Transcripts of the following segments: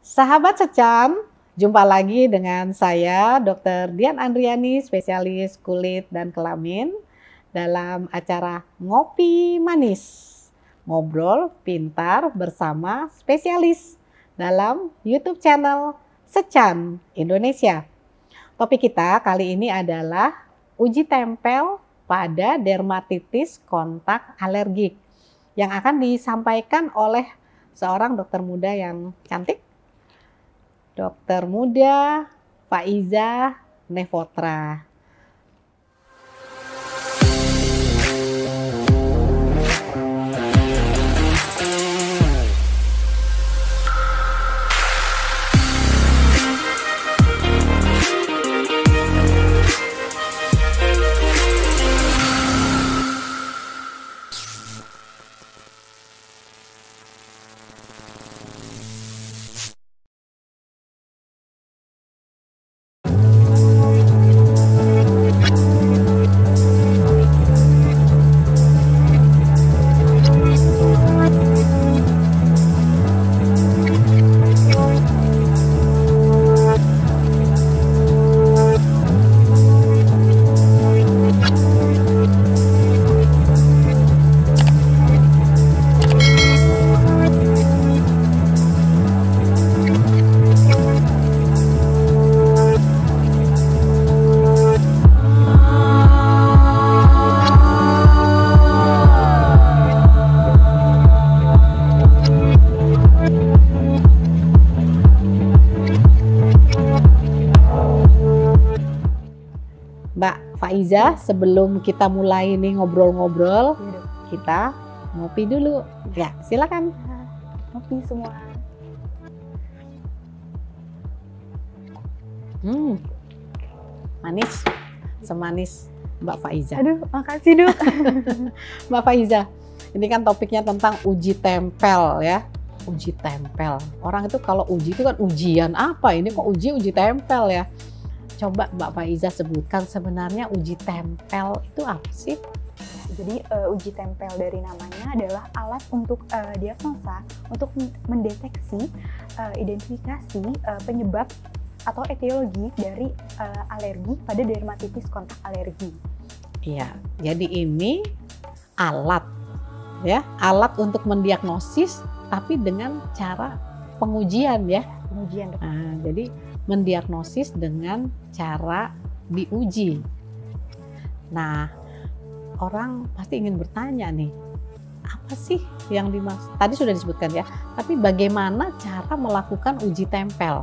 Sahabat Secan, jumpa lagi dengan saya Dr. Dian Andriani, spesialis kulit dan kelamin dalam acara Ngopi Manis. Ngobrol pintar bersama spesialis dalam YouTube channel Secan Indonesia. Topik kita kali ini adalah uji tempel pada dermatitis kontak alergik yang akan disampaikan oleh seorang dokter muda yang cantik, dokter muda Faiza Nefotra. Mbak Faiza, sebelum kita mulai nih ngobrol-ngobrol, kita ngopi dulu. Ya, silakan. Ngopi semua. Manis, semanis Mbak Faiza. Aduh, makasih Dok. Mbak Faiza, ini kan topiknya tentang uji tempel ya. Uji tempel. Orang itu kalau uji itu kan ujian apa? Ini kok uji tempel ya? Coba Mbak Faiza sebutkan sebenarnya uji tempel itu apa sih? Jadi uji tempel dari namanya adalah alat untuk diagnosa, untuk mendeteksi, identifikasi penyebab atau etiologi dari alergi pada dermatitis kontak alergi. Iya, jadi ini alat ya, alat untuk mendiagnosis tapi dengan cara pengujian ya. Pengujian. Nah, jadi mendiagnosis dengan cara diuji. Nah, orang pasti ingin bertanya nih, apa sih yang dimaksud? Tadi sudah disebutkan ya, tapi bagaimana cara melakukan uji tempel?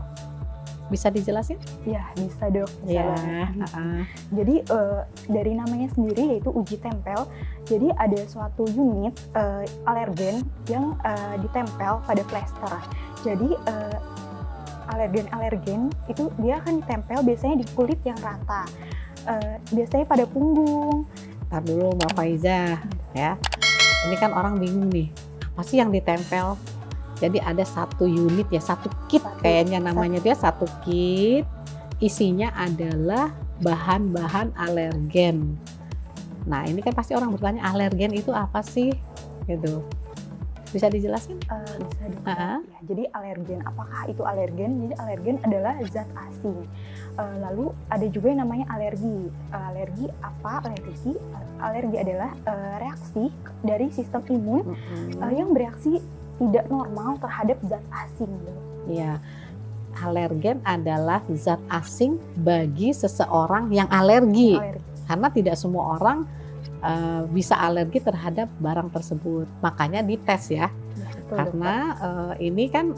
Bisa dijelasin? Ya, bisa Dok. Ya. Jadi dari namanya sendiri yaitu uji tempel. Jadi ada suatu unit alergen yang ditempel pada plester. Jadi alergen itu dia akan ditempel biasanya di kulit yang rata, biasanya pada punggung. Ntar dulu Mbak Faiza ya, ini kan orang bingung nih, apa sih yang ditempel? Jadi ada satu unit ya, satu kit kayaknya namanya dia, satu kit isinya adalah bahan-bahan alergen. Nah ini kan pasti orang bertanya, alergen itu apa sih gitu. Bisa dijelasin? Bisa dong. Ya, jadi alergen, apakah itu alergen? Jadi alergen adalah zat asing. Lalu ada juga yang namanya alergi. Alergi apa? Alergi adalah reaksi dari sistem imun yang bereaksi tidak normal terhadap zat asing. Iya, alergen adalah zat asing bagi seseorang yang alergi. Karena tidak semua orang bisa alergi terhadap barang tersebut, makanya dites ya. Karena ini kan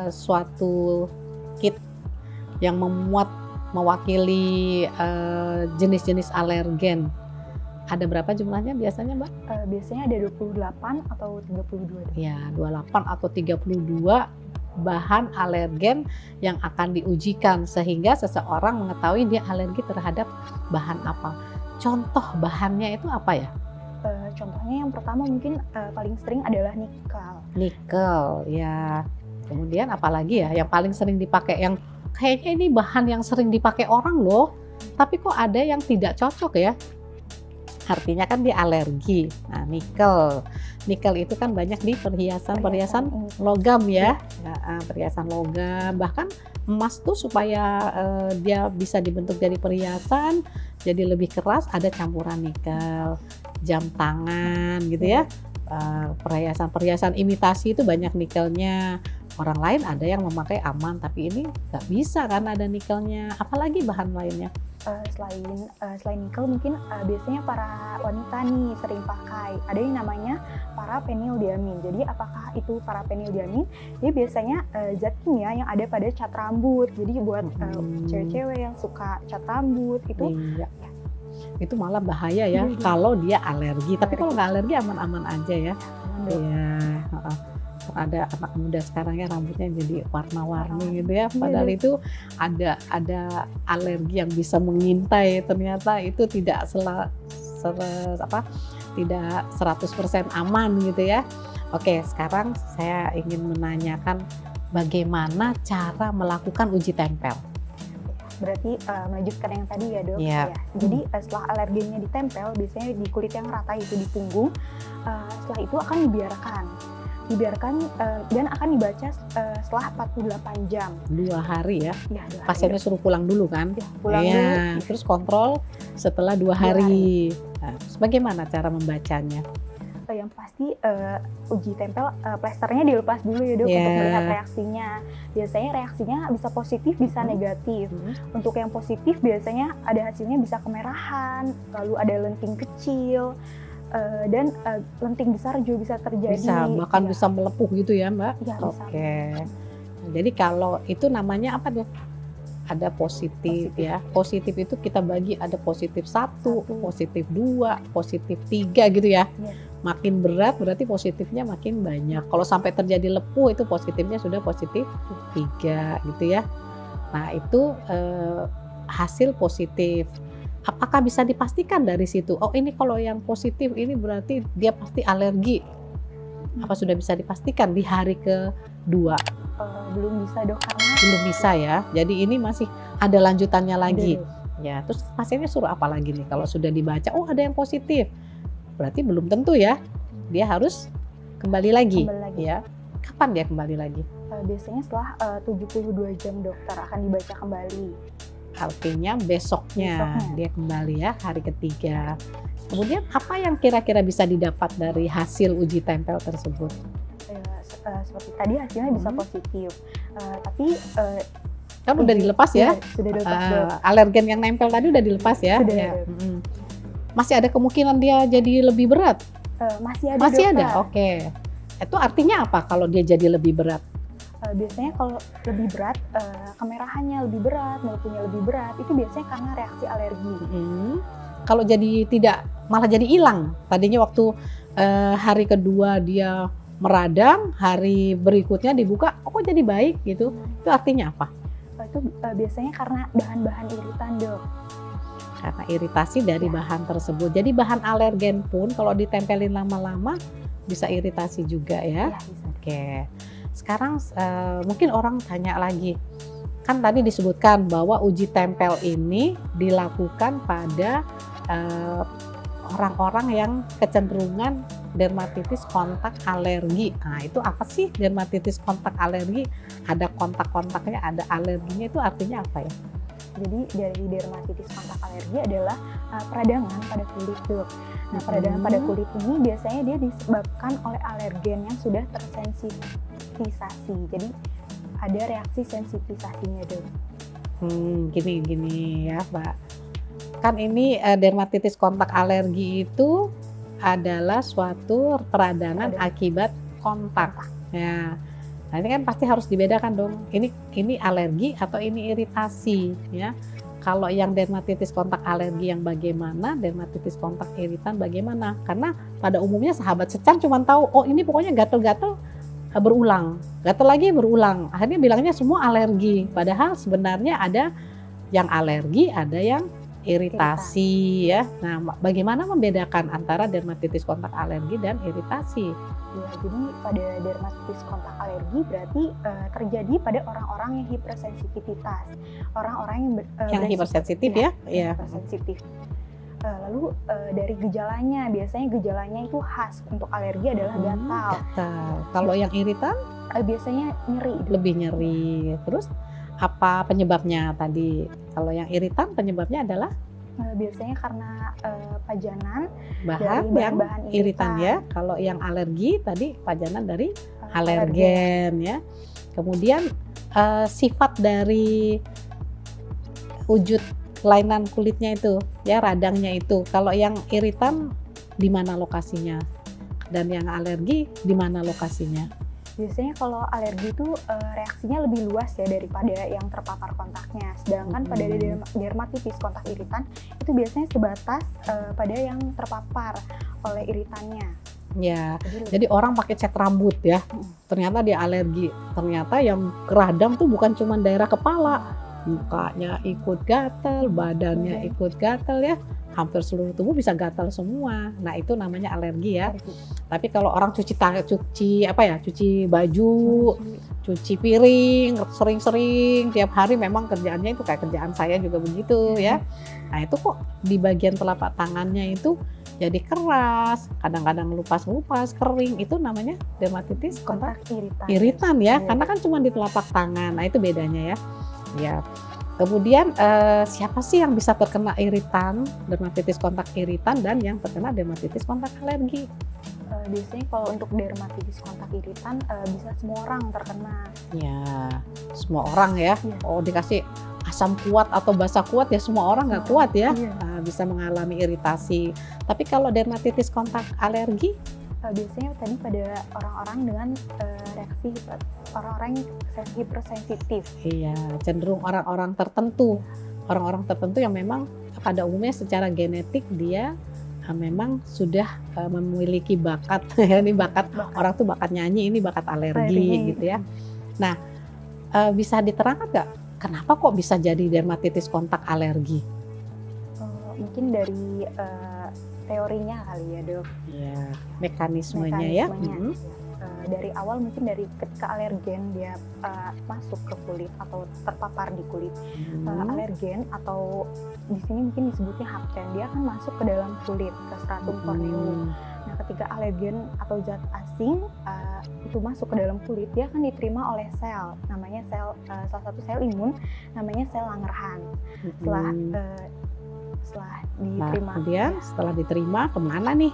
suatu kit yang mewakili jenis-jenis alergen. Ada berapa jumlahnya biasanya Mbak? Biasanya ada 28 atau 32. Ya, 28 atau 32 bahan alergen yang akan diujikan sehingga seseorang mengetahui dia alergi terhadap bahan apa. Contoh bahannya itu apa ya? Contohnya yang pertama mungkin paling sering adalah nikel. Nikel ya. Kemudian apalagi ya yang paling sering dipakai, yang kayaknya ini bahan yang sering dipakai orang loh, tapi kok ada yang tidak cocok ya? Artinya kan dia alergi. Nah, nikel. Nikel itu kan banyak di perhiasan logam ya, perhiasan logam, bahkan emas tuh supaya dia bisa dibentuk dari perhiasan jadi lebih keras, ada campuran nikel. Jam tangan gitu ya, perhiasan imitasi itu banyak nikelnya. Orang lain ada yang memakai aman, tapi ini nggak bisa karena ada nikelnya. Apalagi bahan lainnya. Selain nikel mungkin biasanya para wanita nih sering pakai, ada yang namanya parapenildiamin. Jadi apakah itu parapenildiamin? Dia biasanya zat kimia yang ada pada cat rambut. Jadi buat cewek-cewek yang suka cat rambut itu ya, itu malah bahaya ya kalau dia alergi. Tapi kalau nggak alergi aman-aman aja ya. Iya. Ada anak muda sekarang ya rambutnya jadi warna-warni gitu ya, padahal itu ada alergi yang bisa mengintai, ternyata itu tidak tidak 100% aman gitu ya. Oke, sekarang saya ingin menanyakan bagaimana cara melakukan uji tempel. Berarti melanjutkan yang tadi ya dok. Ya. Jadi setelah alergennya ditempel, biasanya di kulit yang rata itu di punggung, setelah itu akan dibiarkan dan akan dibaca setelah 48 jam. 2 hari ya? Ya, 2 hari. Pasiennya suruh pulang dulu kan? Ya, pulang dulu. Terus kontrol setelah 2 hari. Nah, terus bagaimana cara membacanya? Yang pasti uji tempel plesternya dilepas dulu ya dok untuk melihat reaksinya. Biasanya reaksinya bisa positif, bisa negatif. Untuk yang positif biasanya ada hasilnya bisa kemerahan, lalu ada lenting kecil, dan lenting besar juga bisa terjadi. Bahkan bisa melepuh gitu ya Mbak? Iya, bisa. Oke. Nah, jadi kalau itu namanya apa tuh? Ada positif ya. Positif itu kita bagi ada positif 1, positif 2, positif 3 gitu ya. Makin berat berarti positifnya makin banyak. Kalau sampai terjadi lepuh itu positifnya sudah positif 3 gitu ya. Nah itu hasil positif. Apakah bisa dipastikan dari situ? Oh ini kalau yang positif ini berarti dia pasti alergi. Apa sudah bisa dipastikan di hari kedua? Belum bisa dok, karena belum bisa ya. Jadi ini masih ada lanjutannya lagi. Ya, terus pasiennya suruh apa lagi nih kalau sudah dibaca? Oh ada yang positif. Berarti belum tentu ya. Dia harus kembali lagi. Ya. Kapan dia kembali lagi? Biasanya setelah 72 jam dokter akan dibaca kembali. Artinya besoknya dia kembali ya, hari ketiga. Kemudian apa yang kira-kira bisa didapat dari hasil uji tempel tersebut? Seperti tadi hasilnya bisa positif, tapi kan udah dilepas ya? Sudah dilepas. Alergen yang nempel tadi udah dilepas ya? Sudah. Ya. Masih ada kemungkinan dia jadi lebih berat? Masih ada. Masih ada, oke. Itu artinya apa kalau dia jadi lebih berat? Biasanya kalau lebih berat, kemerahannya lebih berat, melepuhnya lebih berat, itu biasanya karena reaksi alergi. Kalau jadi tidak, malah jadi hilang. Tadinya waktu hari kedua dia meradang, hari berikutnya dibuka, kok jadi baik gitu. Itu artinya apa? Itu biasanya karena bahan-bahan iritan dok. Karena iritasi dari bahan tersebut. Jadi bahan alergen pun kalau ditempelin lama-lama bisa iritasi juga ya? Ya bisa. Oke. Sekarang mungkin orang tanya lagi, kan tadi disebutkan bahwa uji tempel ini dilakukan pada orang-orang yang kecenderungan dermatitis kontak alergi. Nah itu apa sih dermatitis kontak alergi? Ada kontak-kontaknya, ada alerginya, itu artinya apa ya? Jadi dari dermatitis kontak alergi adalah peradangan pada kulit dok. Nah peradangan pada kulit ini biasanya dia disebabkan oleh alergen yang sudah tersensitisasi. Jadi ada reaksi sensitisasinya dok. Gini ya Mbak. Kan ini dermatitis kontak alergi itu adalah suatu peradangan akibat kontak. Ya. Nah ini kan pasti harus dibedakan dong. Ini alergi atau ini iritasi ya. Kalau yang dermatitis kontak alergi yang bagaimana, dermatitis kontak iritan bagaimana? Karena pada umumnya sahabat secan cuma tahu, oh ini pokoknya gatel-gatel berulang, gatel lagi berulang. Akhirnya bilangnya semua alergi. Padahal sebenarnya ada yang alergi, ada yang iritasi ya. Nah, bagaimana membedakan antara dermatitis kontak alergi dan iritasi? Ya, jadi pada dermatitis kontak alergi berarti terjadi pada orang-orang yang hipersensitivitas, orang-orang yang hipersensitif ya? Hipersensitif. Lalu dari gejalanya, biasanya gejalanya itu khas untuk alergi adalah gatal. Gatal. Kalau yang iritan Biasanya nyeri. lebih nyeri. Terus apa penyebabnya tadi? Kalau yang iritan penyebabnya adalah Biasanya karena pajanan bahan dari yang bahan-bahan iritan ya. Kalau yang alergi tadi pajanan dari alergen ya. Kemudian sifat dari wujud kelainan kulitnya itu ya, radangnya itu. Kalau yang iritan di mana lokasinya? Dan yang alergi di mana lokasinya? Biasanya kalau alergi itu reaksinya lebih luas ya daripada yang terpapar kontaknya. Sedangkan pada dermatitis kontak iritan itu biasanya sebatas pada yang terpapar oleh iritannya. Ya, jadi orang pakai cat rambut ya, ternyata dia alergi. Ternyata yang keradang tuh bukan cuma daerah kepala, mukanya ikut gatal, badannya ikut gatal ya. Hampir seluruh tubuh bisa gatal semua. Nah, itu namanya alergi ya. Tapi kalau orang cuci baju, cuci piring sering-sering tiap hari, memang kerjaannya itu kayak kerjaan saya juga begitu ya. Nah, itu kok di bagian telapak tangannya itu jadi keras, kadang-kadang lupas-lupas, kering, itu namanya dermatitis kontak iritan ya. Karena kan cuma di telapak tangan. Nah, itu bedanya ya. Ya. Kemudian siapa sih yang bisa terkena dermatitis kontak iritan dan yang terkena dermatitis kontak alergi? Biasanya kalau untuk dermatitis kontak iritan bisa semua orang terkena. Ya, semua orang ya. Oh, dikasih asam kuat atau basa kuat ya, semua orang nggak kuat ya. Bisa mengalami iritasi. Tapi kalau dermatitis kontak alergi? Biasanya tadi pada orang-orang dengan reaksi orang-orang hipersensitif. Iya, cenderung orang-orang tertentu yang memang pada umumnya secara genetik dia memang sudah memiliki bakat ya, ini bakat orang tuh bakat nyanyi, ini bakat alergi gitu ya. Nah, bisa diterangkan nggak kenapa kok bisa jadi dermatitis kontak alergi? Mungkin dari teorinya kali ya, Dok. Ya, mekanismenya ya. Dari awal mungkin dari ketika alergen dia masuk ke kulit atau terpapar di kulit. Alergen atau di sini mungkin disebutnya hapten, dia akan masuk ke dalam kulit, ke stratum corneum. Nah, ketika alergen atau zat asing itu masuk ke dalam kulit, dia akan diterima oleh sel, namanya salah satu sel imun, namanya sel Langerhans. Setelah diterima, kemudian setelah diterima kemana nih?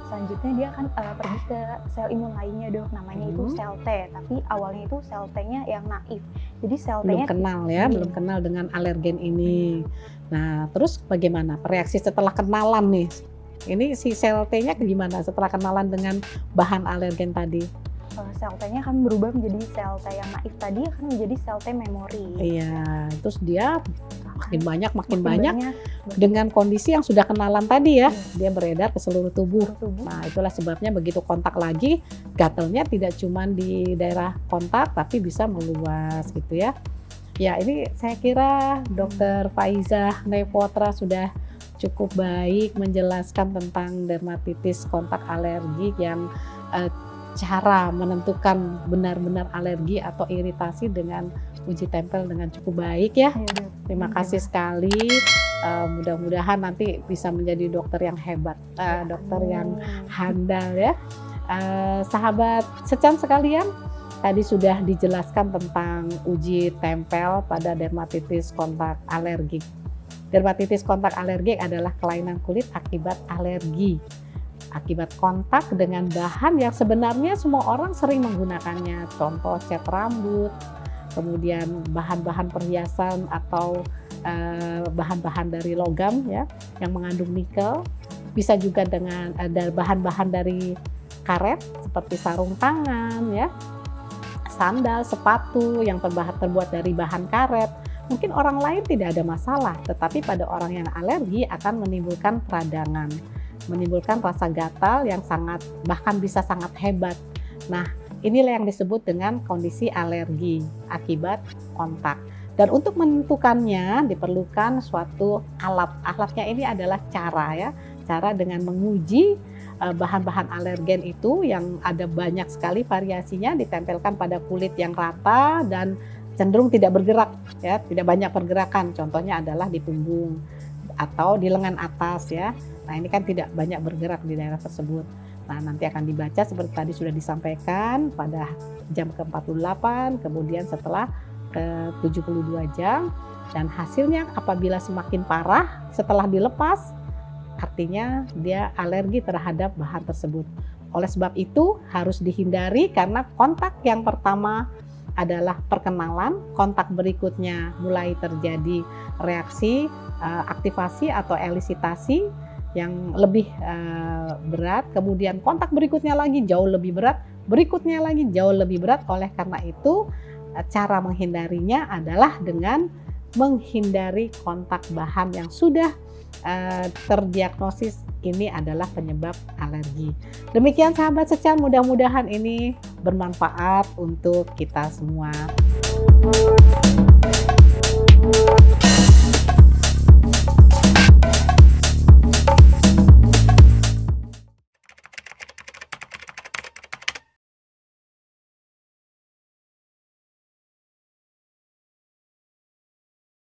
Selanjutnya dia akan pergi ke sel imun lainnya, Dok, namanya itu sel T. Tapi awalnya itu sel T-nya yang naif. Jadi sel T-nya belum kenal dengan alergen ini. Nah, terus bagaimana reaksi setelah kenalan nih? Ini si sel T-nya gimana setelah kenalan dengan bahan alergen tadi? Sel T-nya akan berubah menjadi sel T yang naif tadi, akan menjadi sel T memori. Iya, terus dia makin banyak dengan kondisi yang sudah kenalan tadi ya. Dia beredar ke seluruh tubuh. Nah, itulah sebabnya begitu kontak lagi, gatalnya tidak cuma di daerah kontak tapi bisa meluas gitu ya. Ya, ini saya kira Dr. Faiza Nepotra sudah cukup baik menjelaskan tentang dermatitis kontak alergi yang cara menentukan benar-benar alergi atau iritasi dengan uji tempel dengan cukup baik ya. Terima kasih sekali. Mudah-mudahan nanti bisa menjadi dokter yang hebat, dokter yang handal ya. Sahabat Secan sekalian, tadi sudah dijelaskan tentang uji tempel pada dermatitis kontak alergi. Dermatitis kontak alergi adalah kelainan kulit akibat alergi, akibat kontak dengan bahan yang sebenarnya semua orang sering menggunakannya. Contoh cat rambut, kemudian bahan-bahan perhiasan atau bahan-bahan dari logam ya yang mengandung nikel. Bisa juga dengan ada bahan-bahan dari karet seperti sarung tangan ya, sandal, sepatu yang terbuat dari bahan karet. Mungkin orang lain tidak ada masalah, tetapi pada orang yang alergi akan menimbulkan peradangan, menimbulkan rasa gatal yang bahkan bisa sangat hebat. Nah, inilah yang disebut dengan kondisi alergi akibat kontak. Dan untuk menentukannya diperlukan suatu alat. Alatnya ini adalah cara dengan menguji bahan-bahan alergen itu yang ada banyak sekali variasinya, ditempelkan pada kulit yang rata dan cenderung tidak bergerak ya, tidak banyak pergerakan. Contohnya adalah di punggung. atau di lengan atas ya. Nah ini kan tidak banyak bergerak di daerah tersebut. Nah nanti akan dibaca seperti tadi sudah disampaikan pada jam ke-48, kemudian setelah ke-72 jam. Dan hasilnya apabila semakin parah setelah dilepas, artinya dia alergi terhadap bahan tersebut. Oleh sebab itu harus dihindari karena kontak yang pertama adalah perkenalan, kontak berikutnya mulai terjadi reaksi aktivasi atau elisitasi yang lebih berat, kemudian kontak berikutnya lagi jauh lebih berat, berikutnya lagi jauh lebih berat. Oleh karena itu cara menghindarinya adalah dengan menghindari kontak bahan yang sudah terdiagnosis ini adalah penyebab alergi. Demikian sahabat secam, mudah-mudahan ini bermanfaat untuk kita semua.